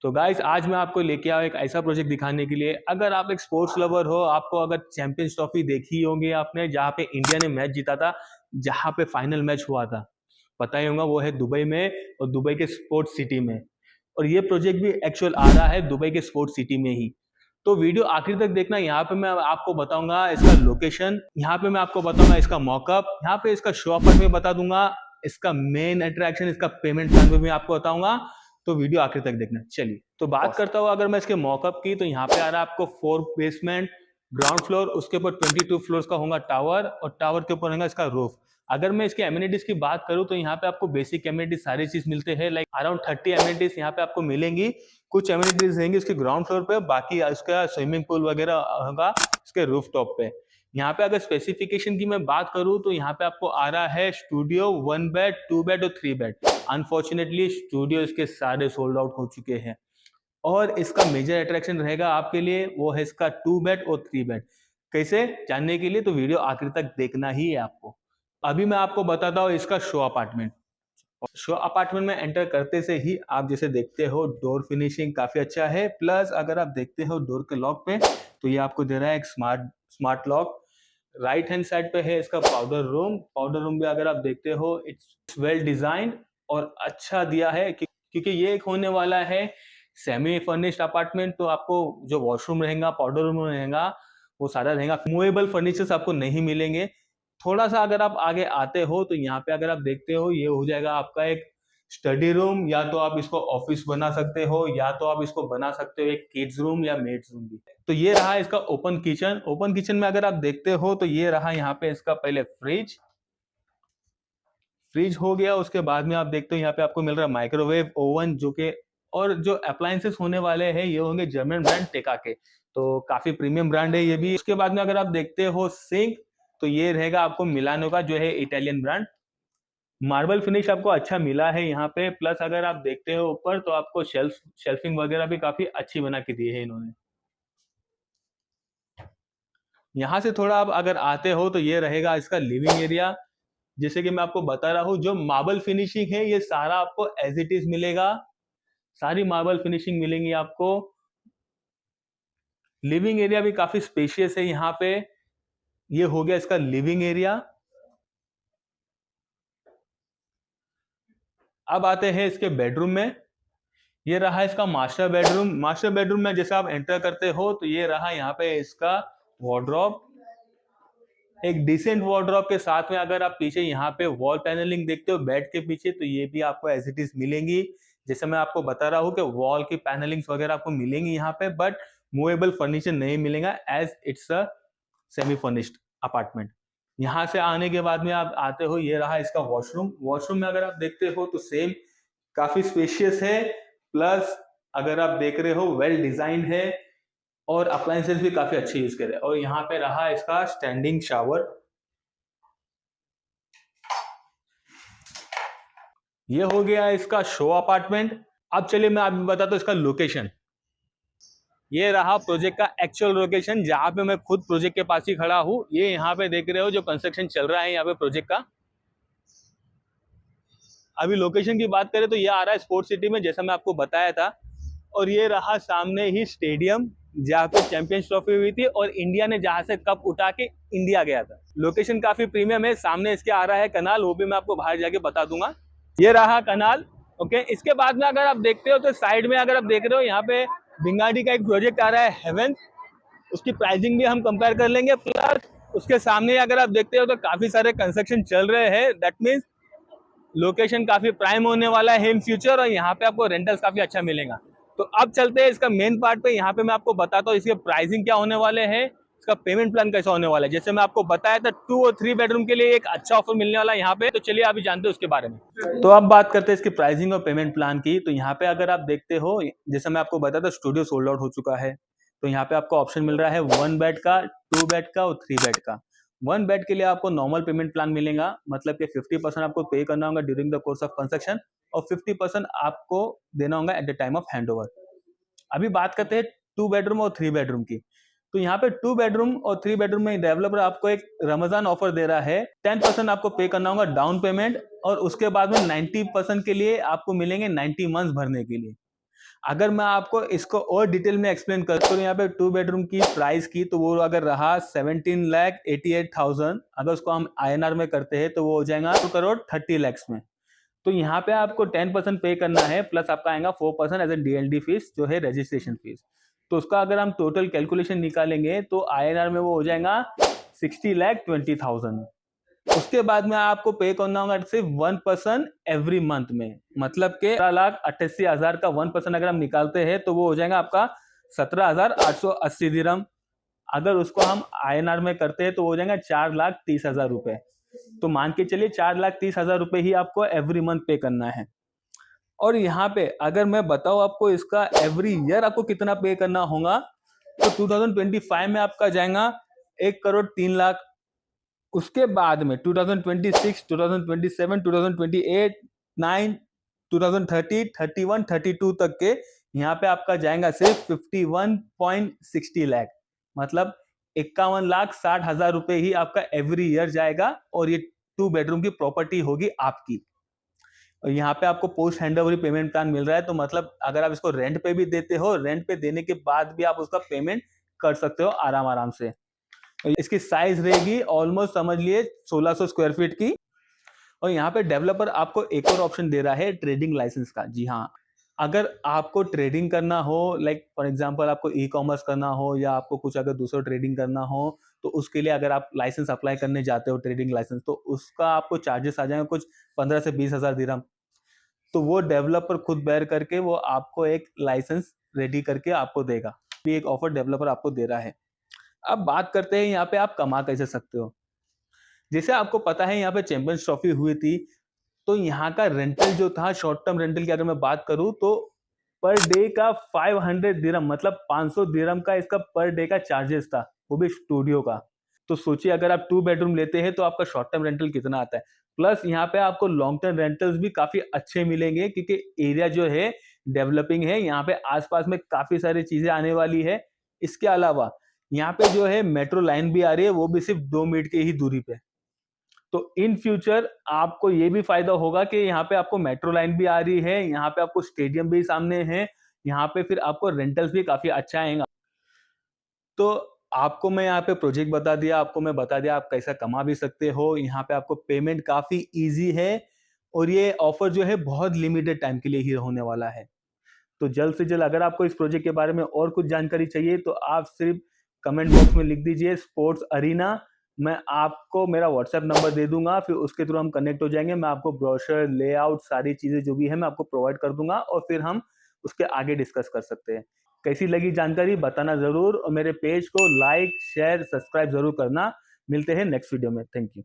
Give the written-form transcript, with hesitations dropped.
तो गाइस आज मैं आपको लेके आया एक ऐसा प्रोजेक्ट दिखाने के लिए। अगर आप एक स्पोर्ट्स लवर हो, आपको अगर चैंपियंस ट्रॉफी देखी होगी आपने, जहाँ पे इंडिया ने मैच जीता था, जहाँ पे फाइनल मैच हुआ था, पता ही होगा वो है दुबई में, और दुबई के स्पोर्ट्स सिटी में। और ये प्रोजेक्ट भी एक्चुअल आ रहा है दुबई के स्पोर्ट्स सिटी में ही। तो वीडियो आखिर तक देखना। यहाँ पे मैं आपको बताऊंगा इसका लोकेशन, यहाँ पे मैं आपको बताऊंगा इसका मॉकअप, यहाँ पे इसका शो अप में बता दूंगा, इसका मेन अट्रैक्शन, इसका पेमेंट प्लान भी मैं आपको बताऊंगा। तो वीडियो आखिर तक देखना। चलिए तो बात करता हूँ अगर मैं इसके मॉकअप की, तो यहाँ पे आ रहा है आपको 4 बेसमेंट, ग्राउंड फ्लोर, उसके ऊपर 22 फ्लोर्स का होगा टावर, और टावर के ऊपर होगा इसका रूफ। अगर मैं इसके एमिनिटीज की बात करूं तो यहाँ पे आपको बेसिक एमिनिटीज सारी चीज मिलते हैं, लाइक अराउंड 30 एमिनिटीज यहाँ पे आपको मिलेंगी। कुछ एमिनिटीज रहेंगी उसके ग्राउंड फ्लोर पे, बाकी उसका स्विमिंग पूल वगैरह होगा इसके रूफ टॉप पे। यहाँ पे अगर स्पेसिफिकेशन की मैं बात करूं तो यहाँ पे आपको आ रहा है स्टूडियो 1 बेड, 2 बेड और 3 बेड। अनफॉर्चुनेटली स्टूडियो इसके सारे सोल्ड आउट हो चुके हैं। और इसका मेजर अट्रैक्शन रहेगा आपके लिए, वो है इसका 2 बेड और 3 बेड। कैसे जानने के लिए तो वीडियो आखिर तक देखना ही है आपको। अभी मैं आपको बताता हूँ इसका शो अपार्टमेंट। शो अपार्टमेंट में एंटर करते से ही आप जैसे देखते हो डोर फिनिशिंग काफी अच्छा है, प्लस अगर आप देखते हो डोर के लॉक पे, तो ये आपको दे रहा है एक smart lock. Right hand side पे है इसका पाउडर रूम। पाउडर रूम भी अगर आप देखते हो इट्स वेल डिजाइंड और अच्छा दिया है, क्योंकि ये एक होने वाला है सेमी फर्निश्ड अपार्टमेंट। तो आपको जो वॉशरूम रहेगा, पाउडर रूम रहेगा, वो सारा रहेगा। मूवेबल फर्नीचर्स आपको नहीं मिलेंगे। थोड़ा सा अगर आप आगे आते हो तो यहाँ पे अगर आप देखते हो, ये हो जाएगा आपका एक स्टडी रूम, या तो आप इसको ऑफिस बना सकते हो, या तो आप इसको बना सकते हो एक किड्स रूम या मेड्स रूम भी। तो ये रहा इसका ओपन किचन। ओपन किचन में अगर आप देखते हो तो ये रहा यहाँ पे इसका पहले फ्रिज हो गया। उसके बाद में आप देखते हो यहाँ पे आपको मिल रहा है माइक्रोवेव ओवन, जो के और जो अप्लायंसेस होने वाले हैं ये होंगे जर्मन ब्रांड टेका के। तो काफी प्रीमियम ब्रांड है ये भी। उसके बाद में अगर आप देखते हो सिंक, तो ये रहेगा आपको मिलानो का, जो है इटालियन ब्रांड। मार्बल फिनिश आपको अच्छा मिला है यहाँ पे, प्लस अगर आप देखते हो ऊपर तो आपको शेल्फिंग वगैरह भी काफी अच्छी बना के दी है इन्होंने। यहाँ से थोड़ा आप अगर आते हो तो ये रहेगा इसका लिविंग एरिया। जैसे कि मैं आपको बता रहा हूँ, जो मार्बल फिनिशिंग है ये सारा आपको एज इट इज मिलेगा, सारी मार्बल फिनिशिंग मिलेंगी आपको। लिविंग एरिया भी काफी स्पेशियस है यहाँ पे। ये हो गया इसका लिविंग एरिया। अब आते हैं इसके बेडरूम में। ये रहा इसका मास्टर बेडरूम। मास्टर बेडरूम में जैसे आप एंटर करते हो तो ये रहा यहाँ पे इसका वार्डरोब। एक डिसेंट वार्डरोब के साथ में अगर आप पीछे यहाँ पे वॉल पैनलिंग देखते हो बेड के पीछे, तो ये भी आपको एज इट इज मिलेंगी। जैसे मैं आपको बता रहा हूँ कि वॉल की पैनलिंग्स वगैरह आपको मिलेंगी यहाँ पे, बट मूवेबल फर्नीचर नहीं मिलेगा, as it's a semi furnished apartment. यहाँ से आने के बाद में आप आते हो, ये रहा इसका वॉशरूम। वॉशरूम में अगर आप देखते हो तो सेम काफी स्पेशियस है, प्लस अगर आप देख रहे हो वेल डिजाइन है, और अप्लायंसेस भी काफी अच्छे यूज करे। और यहाँ पे रहा इसका स्टैंडिंग शावर। ये हो गया इसका शो अपार्टमेंट। अब चलिए मैं आपको बताता हूँ इसका लोकेशन। ये रहा प्रोजेक्ट का एक्चुअल लोकेशन, जहां पे मैं खुद प्रोजेक्ट के पास ही खड़ा हूँ। ये यहाँ पे देख रहे हो जो कंस्ट्रक्शन चल रहा है यहाँ पे प्रोजेक्ट का। अभी लोकेशन की बात करें तो ये आ रहा है स्पोर्ट्स सिटी में, जैसा मैं आपको बताया था। और ये रहा सामने ही स्टेडियम, जहाँ पे चैंपियंस ट्रॉफी हुई थी और इंडिया ने जहां से कप उठा के इंडिया गया था। लोकेशन काफी प्रीमियम है। सामने इसके आ रहा है कनाल, वो भी मैं आपको बाहर जाके बता दूंगा। ये रहा कनाल। ओके, इसके बाद में अगर आप देखते हो तो साइड में अगर आप देख रहे हो यहाँ पे भिंगाडी का एक प्रोजेक्ट आ रहा है हेवन। उसकी प्राइसिंग भी हम कंपेयर कर लेंगे। प्लस उसके सामने अगर आप देखते हो तो काफी सारे कंस्ट्रक्शन चल रहे हैं। दैट मीन्स लोकेशन काफी प्राइम होने वाला है इन फ्यूचर, और यहाँ पे आपको रेंटल्स काफी अच्छा मिलेगा। तो अब चलते हैं इसका मेन पार्ट पे। यहाँ पे मैं आपको बताता हूँ इसके प्राइसिंग क्या होने वाले हैं, इसका पेमेंट प्लान कैसा होने वाला है। जैसे मैं आपको बताया था 2 और 3 बेडरूम के लिए एक अच्छा ऑफर मिलने वाला है यहाँ पे। तो चलिए अभी जानते हैं उसके बारे में। तो अब बात करते हैं इसकी प्राइसिंग और पेमेंट प्लान की। तो यहाँ पे अगर आप देखते हो, जैसे मैं आपको बताया था स्टूडियो सोल्ड आउट हो चुका है। तो यहाँ पे आपको ऑप्शन मिल रहा है 1 बेड का, 2 बेड का और 3 बेड का। 1 बेड के लिए आपको नॉर्मल पेमेंट प्लान मिलेगा, मतलब कि 50% आपको पे करना होगा during the course of construction, और 50% आपको देना होगा at the time of handover. अभी बात करते हैं 2 बेडरूम और 3 बेडरूम की। तो यहाँ पे 2 बेडरूम और 3 बेडरूम में डेवलपर आपको एक रमजान ऑफर दे रहा है। 10% आपको पे करना होगा डाउन पेमेंट, और उसके बाद में 90% के लिए आपको मिलेंगे 90 मंथ्स भरने के लिए। अगर मैं आपको इसको और डिटेल में एक्सप्लेन कर तो यहाँ पे 2 बेडरूम की प्राइस की तो वो अगर रहा 17,88,000, अगर उसको हम INR में करते हैं तो वो हो जाएगा 2 करोड़ 30 lakhs में। तो यहाँ पे आपको 10% पे करना है, प्लस आपका आएगा 4% एज ए DLD फीस जो है रजिस्ट्रेशन फीस। तो उसका अगर हम टोटल कैलकुलेशन निकालेंगे तो INR में वो हो जाएगा 60,20,000। उसके बाद में आपको पे करना होगा सिर्फ 1% एवरी मंथ में, मतलब के 17,88,000 का 1% अगर हम निकालते हैं तो वो हो जाएगा आपका 17,880 दिरहम। अगर उसको हम INR में करते हैं तो हो जाएगा 4,30,000 रुपए। तो मान के चलिए 4,30,000 रुपए ही आपको एवरी मंथ पे करना है। और यहाँ पे अगर मैं बताऊँ आपको इसका एवरी ईयर आपको कितना पे करना होगा तो 2025 में आपका जाएगा 1,03,00,000। उसके बाद में 2026, 2027, 2028, 9, 2030, 31, 32 तक के यहाँ पे आपका जाएगा सिर्फ 51.60 लाख, मतलब 51,60,000 रुपए ही आपका एवरी ईयर जाएगा और ये 2 बेडरूम की प्रॉपर्टी होगी आपकी। और यहाँ पे आपको पोस्ट हैंडओवर पेमेंट प्लान मिल रहा है, तो मतलब अगर आप इसको रेंट पे भी देते हो, रेंट पे देने के बाद भी आप उसका पेमेंट कर सकते हो आराम आराम से। इसकी साइज रहेगी ऑलमोस्ट समझ लिए 1600 स्क्वायर फीट की। और यहाँ पे डेवलपर आपको एक और ऑप्शन दे रहा है ट्रेडिंग लाइसेंस का। जी हाँ, अगर आपको ट्रेडिंग करना हो, लाइक फॉर एग्जांपल आपको ई-कॉमर्स करना हो या आपको कुछ अगर दूसरा ट्रेडिंग करना हो, तो उसके लिए अगर आप लाइसेंस अप्लाई करने जाते हो ट्रेडिंग लाइसेंस, तो उसका आपको चार्जेस आ जाएंगे कुछ 15 से 20,000 दिरहम। तो वो डेवलपर खुद बेयर करके वो आपको एक लाइसेंस रेडी करके आपको देगा। ये एक ऑफर डेवलपर आपको दे रहा है। अब बात करते हैं यहाँ पे आप कमा कैसे सकते हो। जैसे आपको पता है यहाँ पे चैंपियंस ट्रॉफी हुई थी, तो यहाँ का रेंटल जो था, शॉर्ट टर्म रेंटल की अगर मैं बात करूँ तो पर डे का 500 दिरहम, मतलब 500 दिरहम का इसका पर डे का चार्जेस था, वो भी स्टूडियो का। तो सोचिए अगर आप 2 बेडरूम लेते हैं तो आपका शॉर्ट टर्म रेंटल कितना आता है। प्लस यहाँ पे आपको लॉन्ग टर्म रेंटल्स भी काफी अच्छे मिलेंगे क्योंकि एरिया जो है डेवलपिंग है, यहाँ पे आसपास में काफी सारी चीजें आने वाली है। इसके अलावा यहाँ पे जो है मेट्रो लाइन भी आ रही है, वो भी सिर्फ 2 मिनट की ही दूरी पे। तो इन फ्यूचर आपको ये भी फायदा होगा कि यहाँ पे आपको मेट्रो लाइन भी आ रही है, यहाँ पे आपको स्टेडियम भी सामने है, यहाँ पे फिर आपको रेंटल्स भी काफी अच्छा आएगा। तो आपको मैं यहाँ पे प्रोजेक्ट बता दिया, आपको मैं बता दिया आप कैसा कमा भी सकते हो। यहाँ पे आपको पेमेंट काफी इजी है और ये ऑफर जो है बहुत लिमिटेड टाइम के लिए ही होने वाला है। तो जल्द से जल्द अगर आपको इस प्रोजेक्ट के बारे में और कुछ जानकारी चाहिए तो आप सिर्फ कमेंट बॉक्स में लिख दीजिए स्पोर्ट्स अरीना। मैं आपको मेरा व्हाट्सएप नंबर दे दूंगा, फिर उसके थ्रू हम कनेक्ट हो जाएंगे। मैं आपको ब्रोशर, लेआउट, सारी चीजें जो भी है मैं आपको प्रोवाइड कर दूंगा और फिर हम उसके आगे डिस्कस कर सकते हैं। कैसी लगी जानकारी बताना जरूर और मेरे पेज को लाइक, शेयर, सब्सक्राइब जरूर करना। मिलते हैं नेक्स्ट वीडियो में। Thank you.